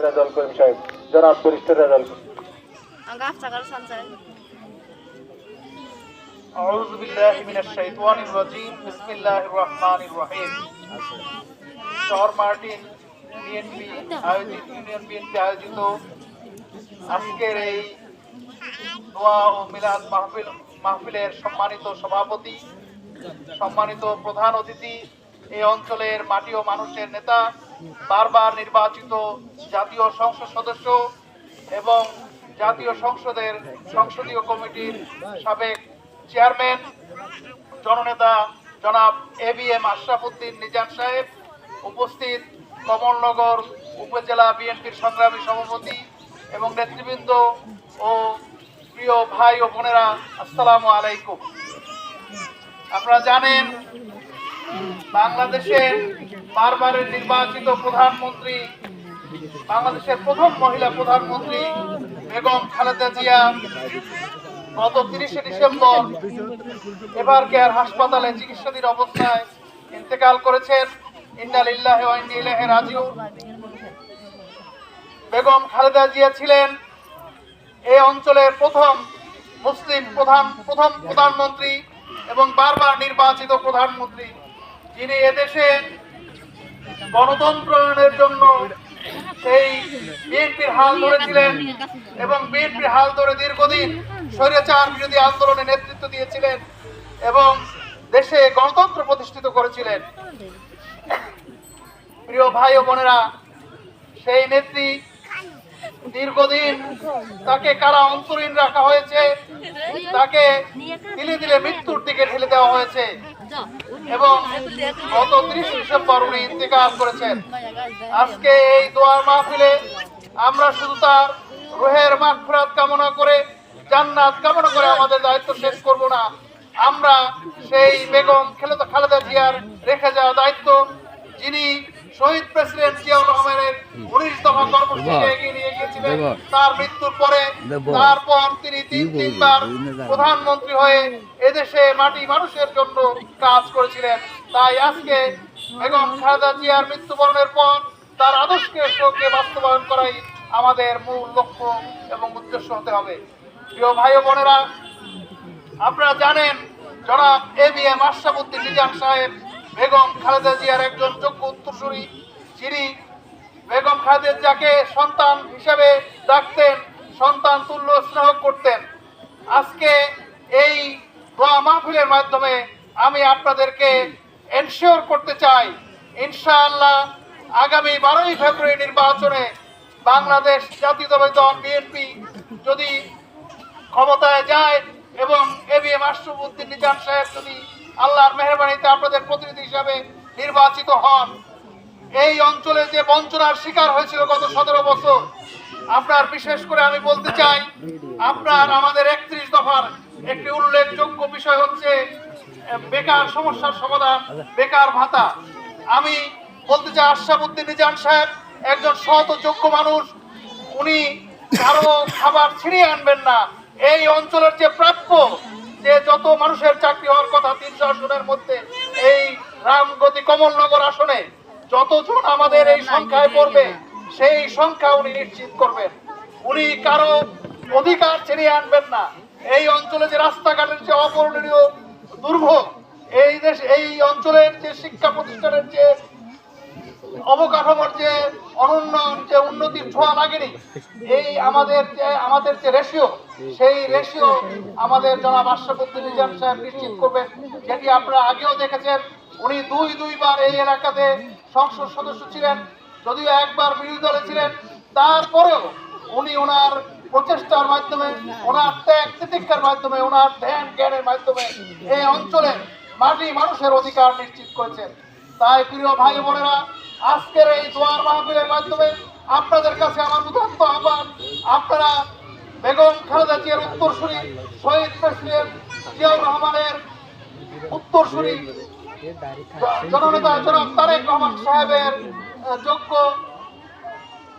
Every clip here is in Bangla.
রেজাউল করিম সাহেব, জনাব ব্যারিস্টার রেজাউল করিম। আউযু বিল্লাহি মিনাশ শাইতানির রাজীম। বিসমিল্লাহির রহমানির রহিম। শহর মার্টিন ইউনিয়ন বিএনপি আয়োজিত আজকের এই দোয়া ও মিলাদ মাহফিলের সম্মানিত সভাপতি, সম্মানিত প্রধান অতিথি, এই অঞ্চলের মাটি ও মানুষের নেতা, বারবার নির্বাচিত জাতীয় সংসদ সদস্য এবং জাতীয় সংসদের সংসদীয় কমিটির সাবেক চেয়ারম্যান জননেতা জনাব ABM আশরাফ উদ্দিন নিজাম সাহেব, উপস্থিত কমলনগর উপজেলা বিএনপির সংগ্রামী সভাপতি এবং নেতৃবৃন্দ ও প্রিয় ভাই ও বোনেরা, আসসালামু আলাইকুম। আপনারা জানেন, বাংলাদেশের বারবারের নির্বাচিত প্রধানমন্ত্রী, বাংলাদেশের প্রথম মহিলা প্রধানমন্ত্রী বেগম খালেদা জিয়া গত 30শে ডিসেম্বর এভার কেয়ার হাসপাতালে চিকিৎসাধীন অবস্থায় ইন্তেকাল করেছেন। ইন্না লিল্লাহি ওয়া ইন্না ইলাইহি রাজিউন। বেগম খালেদা জিয়া ছিলেন এই অঞ্চলের প্রথম মুসলিম প্রধানমন্ত্রী এবং বারবার নির্বাচিত প্রধানমন্ত্রী, যিনি এদেশে গণতন্ত্রের জন্য সেই বিএনপির হাল ধরেছিলেন এবং বিএনপির হাল ধরে দীর্ঘদিন স্বৈরাচার বিরোধী আন্দোলনে নেতৃত্ব দিয়েছিলেন এবং দেশে গণতন্ত্র প্রতিষ্ঠিত করেছিলেন। প্রিয় ভাই ও বোনেরা, সেই নেত্রী দীর্ঘদিন তাকে কারা অন্তরীণ রাখা হয়েছে, তাকে দিলে দিলে মৃত্যুর দিকে ঠেলে দেওয়া হয়েছে এবং গত 30 ডিসেম্বর উনি ইন্তেকাল করেছেন। আজকে এই দোয়ার মাহফিলে আমরা শুধু তার রুহের মাগফিরাত কামনা করে, জান্নাত কামনা করে আমাদের দায়িত্ব শেষ করব না। আমরা সেই বেগম খালেদা জিয়ার রেখে যাওয়া দায়িত্ব, যিনি শহীদ প্রেসিডেন্ট জিয়াউর রহমানের 19 দফা কর্মসূচিকে এগিয়ে নিয়ে গিয়েছিলেন, তার মৃত্যুর পরে তারপর তিনি তিনবার প্রধানমন্ত্রী হয়ে এদেশে মাটি মানুষের জন্য কাজ করেছিলেন। তাই আজকে বেগম খালেদা জিয়ার মৃত্যুবরণের পর তার আদর্শকে বাস্তবায়ন করাই আমাদের মূল লক্ষ্য এবং উদ্দেশ্য হতে হবে। প্রিয় ভাই ও বোনেরা, আপনারা জানেন, জনাব ABM আশরাফ উদ্দিন নিজাম সাহেব বেগম খালেদা জিয়ার একজন যোগ্য উত্তরসূরি, যিনি বেগম খালেদা জিয়াকে সন্তান হিসেবে ডাকতেন, সন্তান তুল্য স্নেহ করতেন। আজকে এই দোয়া মাহফিলের মাধ্যমে আমি আপনাদেরকে এনশিওর করতে চাই, ইনশাআল্লাহ আগামী 12ই ফেব্রুয়ারি নির্বাচনে বাংলাদেশ জাতীয়তাবাদী দল বিএনপি যদি ক্ষমতায় যায় এবং ABM আশরাফ উদ্দিন নিজাম সাহেব যদি আল্লাহর মেহেরবানিতে আপনাদের প্রতিনিধি হিসাবে নির্বাচিত হন, এই অঞ্চলে যে বঞ্চনার শিকার হয়েছিল গত 17 বছর, আপনার বিশেষ করে আমি বলতে চাই, আপনার আমাদের 31 দফার একটি উল্লেখযোগ্য বিষয় হচ্ছে বেকার সমস্যার সমাধান, বেকার ভাতা। আমি বলতে চাই, আশরাফ উদ্দিন নিজাম সাহেব একজন সৎ ও যোগ্য মানুষ, উনি কারো খাবার ছিনিয়ে আনবেন না। এই অঞ্চলের যে প্রাপ্য, যে যত মানুষের চাকরি হওয়ার কথা 300 আসনের মধ্যে, এই রামগতি কমলনগর আসনে যতজন আমাদের এই সংখ্যায় পড়বে, সেই সংখ্যা উনি নিশ্চিত করবেন। উনি কারো অধিকার ছিনিয়ে আনবেন না। এই অঞ্চলে যে রাস্তাঘাটের যে অপূরণীয় দুর্ভোগ, এই অঞ্চলের যে শিক্ষা প্রতিষ্ঠানের যে অবকাঠামোর যে অনন্য যে উন্নতির ছোঁয়া লাগেনি, এই আমাদের যে রেশিও, সেই রেশিও আমাদের জনাব আশরাফ উদ্দিন নিজাম সাহেব নিশ্চিত করবেন, যেটি আপনারা আগেও দেখেছেন। উনি দুইবার এই এলাকাতে সংসদ সদস্য ছিলেন, যদিও একবার বিরোধী দলে ছিলেন, তারপরেও উনি ওনার প্রচেষ্টার মাধ্যমে, ওনার ত্যাগ তিতিক্ষার মাধ্যমে, ওনার ধ্যান জ্ঞানের মাধ্যমে এই অঞ্চলের মাটি মানুষের অধিকার নিশ্চিত করেছেন। তাই প্রিয় ভাই বোনেরা, আজকের এই দোয়ার মাহফিলের মাধ্যমে আপনাদের কাছে আমার উদাত্ত আহ্বান, আপনারা বেগম খালেদা জিয়ার উত্তরসূরি, শহীদ প্রেসিডেন্ট জিয়াউর রহমানের উত্তরসূরি জননেতা জনাব তারেক রহমান সাহেবের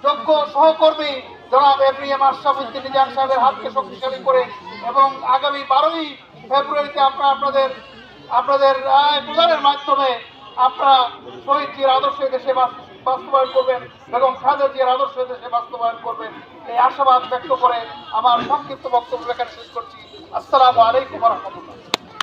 যোগ্য সহকর্মী জনাব ABM আশরাফ উদ্দিন নিজাম সাহেবের হাতকে শক্তিশালী করে এবং আগামী 12ই ফেব্রুয়ারিতে আপনাদের রায় প্রদানের মাধ্যমে আপনারা শহীদ জিয়ার আদর্শে দেশে বাস্তবায়ন করবেন, বেগম খালেদা জিয়ার আদর্শ দেশে বাস্তবায়ন করবেন, এই আশাবাদ ব্যক্ত করে আমার সংক্ষিপ্ত বক্তব্য এখানে শেষ করছি। আসসালামু আলাইকুম ওয়া রাহমাতুল্লাহ।